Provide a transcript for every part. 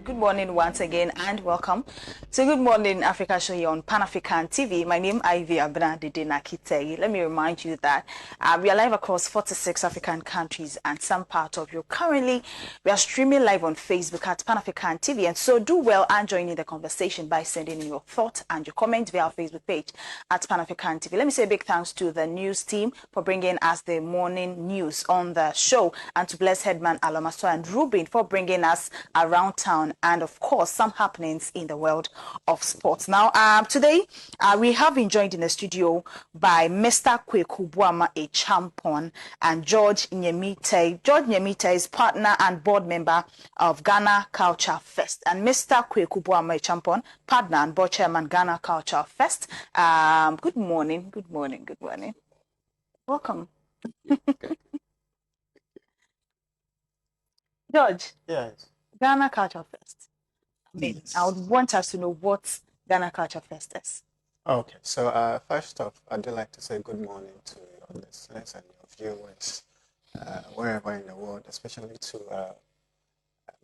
Good morning once again and welcome to Good Morning Africa show here on Pan African TV. My name is Ivy Abna Nakite. Let me remind you that we are live across 46 African countries and some part of you. Currently, we are streaming live on Facebook at Pan African TV, and so do well and join in the conversation by sending in your thoughts and your comments via our Facebook page at Pan African TV. Let me say a big thanks to the news team for bringing us the morning news on the show, and to Bless Headman Alomaso and Ruben for bringing us around town and of course some happenings in the world of sports. Now today we have been joined in the studio by Mr. Kweku Buama, a champion, and George Nyemite. George Nyemite is partner and board member of Ghana Culture Fest, and Mr. Kweku Buama, a champion, partner and board chairman, Ghana Culture Fest. Good morning. Welcome. George. Yes. Ghana Culture Fest. Yes. I would want us to know what Ghana Culture Fest is. Okay, so first off, I'd like to say good morning to your listeners and your viewers, wherever in the world, especially to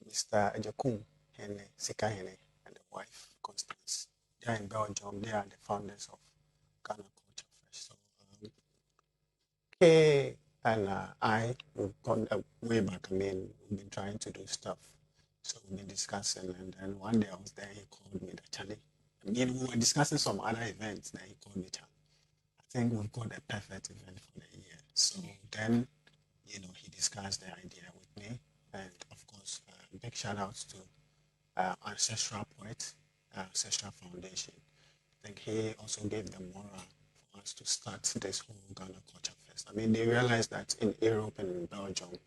Mr. Ejokum Hene, Sika Hene, and the wife, Constance. They are in Belgium. They are the founders of Ghana Culture Fest. So, Kay and I, we've gone way back. I mean, we've been trying to do stuff. So we've been discussing, and then one day I was there, he called me, Charlie. I mean, we were discussing some other events, then he called me, Charlie. I think we've got a perfect event for the year. So then, he discussed the idea with me, and of course, big shout outs to Ancestral Poet, Ancestral Foundation. I think he also gave the moral for us to start this whole Ghana Culture Fest. I mean, they realized that in Europe and in Belgium,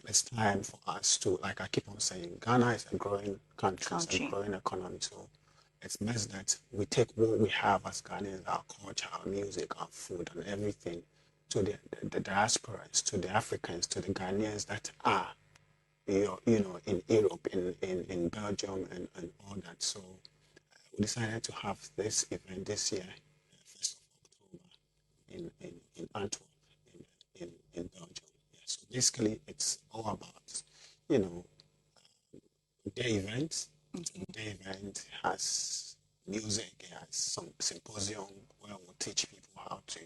it's time for us to, like I keep on saying, Ghana is a growing country. It's a growing economy. So it's best that we take what we have as Ghanaians, our culture, our music, our food, and everything, to the diasporans, to the Africans, to the Ghanaians that are, in Europe, in Belgium, and all that. So we decided to have this event this year, 1st of October, in Antwerp, in Belgium. So basically, it's all about, the event. The event has music, it has some symposium where we'll teach people how to,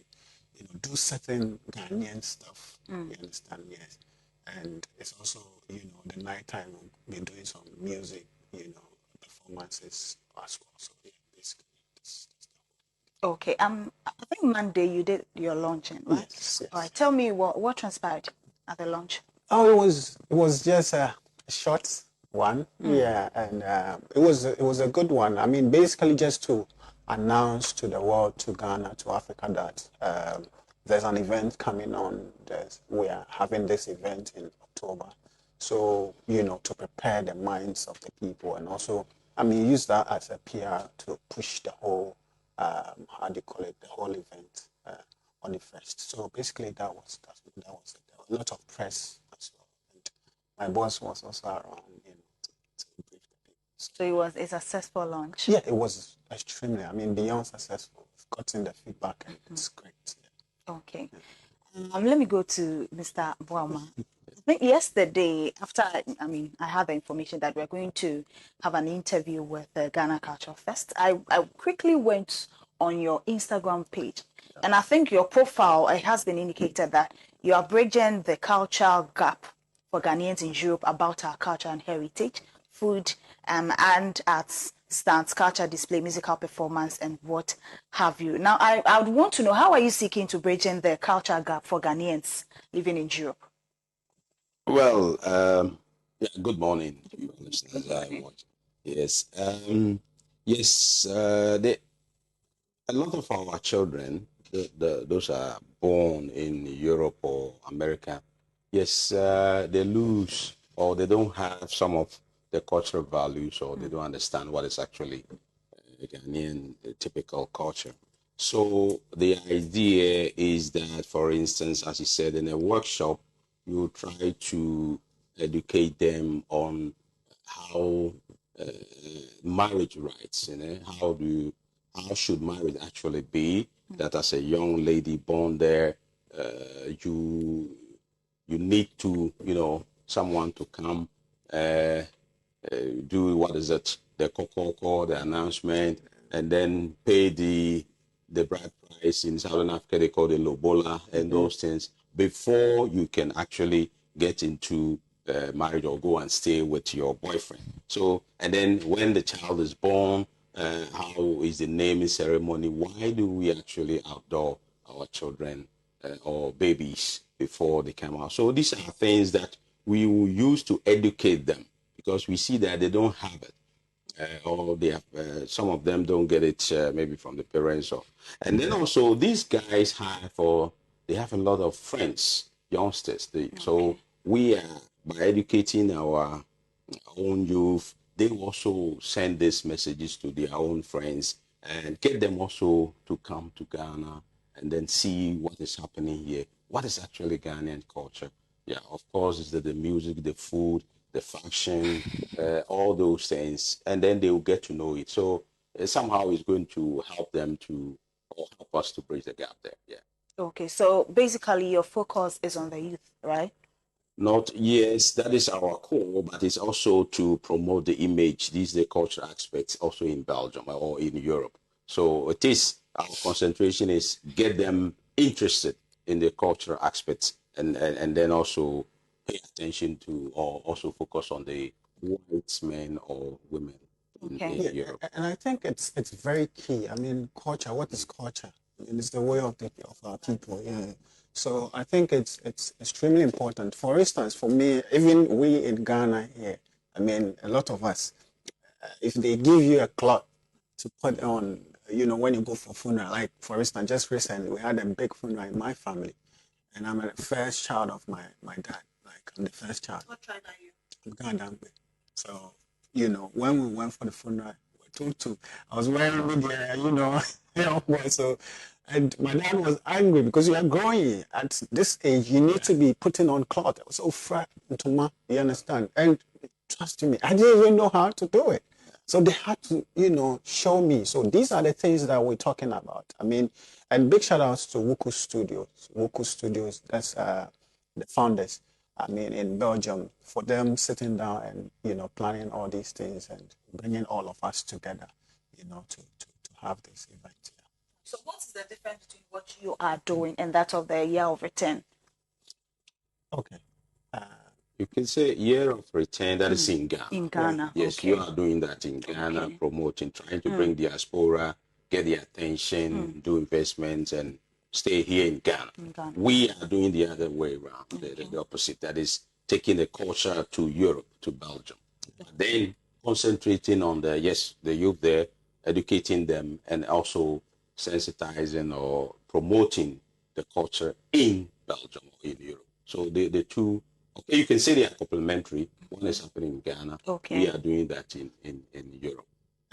do certain Ghanaian stuff. You understand? Yes. And it's also, the nighttime we'll be doing some music, performances as well. So yeah, basically, that's Okay. I think Monday you did your launching, right? Yes. All right. Tell me what transpired at the launch. Oh, it was just a short one, yeah, and it was a good one. I mean, basically just to announce to the world, to Ghana, to Africa that there's an event coming on. We are having this event in October, so to prepare the minds of the people, and also, I mean, use that as a PR to push the whole, how do you call it, the whole event on the first. So basically, that was it. There was a lot of press as well, and my boss was also around, to brief the people. So it was a successful launch. Yeah, it was extremely. I mean, beyond successful. We've gotten the feedback, and it's great. Yeah. Okay. Let me go to Mr. Buama. I think yesterday, after I had the information that we're going to have an interview with the Ghana Culture Fest, I quickly went on your Instagram page, and I think your profile, it has been indicated that you are bridging the cultural gap for Ghanaians in Europe about our culture and heritage, food, and arts, stance, culture display, musical performance, and what have you. Now, I would want to know, how are you seeking to bridging the culture gap for Ghanaians living in Europe? Well, yeah, good morning, you listeners. Yes, yes. A lot of our children, those are born in Europe or America, yes, they lose or they don't have some of the cultural values, or they don't understand what is actually Ghanaian typical culture. So the idea is that, for instance, as you said, in a workshop, you try to educate them on how marriage rights, how should marriage actually be, that as a young lady born there, you need to, someone to come do what is it, the call, the announcement, and then pay the bride price. In Southern Africa they call it lobola and those things before you can actually get into marriage or go and stay with your boyfriend. So, and then when the child is born, how is the naming ceremony? Why do we actually outdoor our children or babies before they come out? So these are things that we will use to educate them because we see that they don't have it. Or they have, some of them don't get it maybe from the parents or, and then also these guys they have a lot of friends, youngsters. So we are, by educating our own youth, they also send these messages to their own friends and get them also to come to Ghana and then see what is happening here, what is actually Ghanaian culture. Yeah, of course, is the music, the food, the fashion, all those things, and then they will get to know it. So somehow it's going to help them to, or help us to bridge the gap there. Yeah. Okay, so basically your focus is on the youth, right? Not, yes, that is our core, but it's also to promote the image, these the cultural aspects also in Belgium or in Europe. So it is, our concentration is get them interested in the cultural aspects and then also pay attention to or also focus on the white men or women Okay. in Europe. And I think it's very key. I mean, culture. What is culture? I mean, it's the way of our people. Yeah. So I think it's extremely important. For instance, for me, even we in Ghana here, I mean, a lot of us, if they give you a cloth to put on, when you go for funeral, like for instance, just recently we had a big funeral in my family, and I'm the first child of my dad. Like I'm the first child. What tribe are you? I'm Ghana. So, when we went for the funeral, we were told to. I was wearing the, so, and my dad was angry because you are growing at this age. You need to be putting on cloth. I was so fat into my, you understand? And trust me, I didn't even know how to do it. So they had to, show me. So these are the things that we're talking about. I mean, and big shout outs to Wuku Studios. Wuku Studios, that's the founders. I mean, in Belgium, for them sitting down and, planning all these things and bringing all of us together, to have this event. Yeah. So what is the difference between what you are doing and that of the year of return? Okay. You can say year of return, that is in Ghana. In Ghana, Yes, okay. you are doing that in Ghana, Okay. promoting, trying to bring diaspora, get the attention, do investments, and stay here in Ghana. Ghana. We are doing the other way around, the opposite. That is taking the culture to Europe, to Belgium. Then concentrating on the youth there, educating them, and also sensitizing or promoting the culture in Belgium or in Europe. So the two, okay, you can say they are complementary. One is happening in Ghana. Okay. We are doing that in Europe.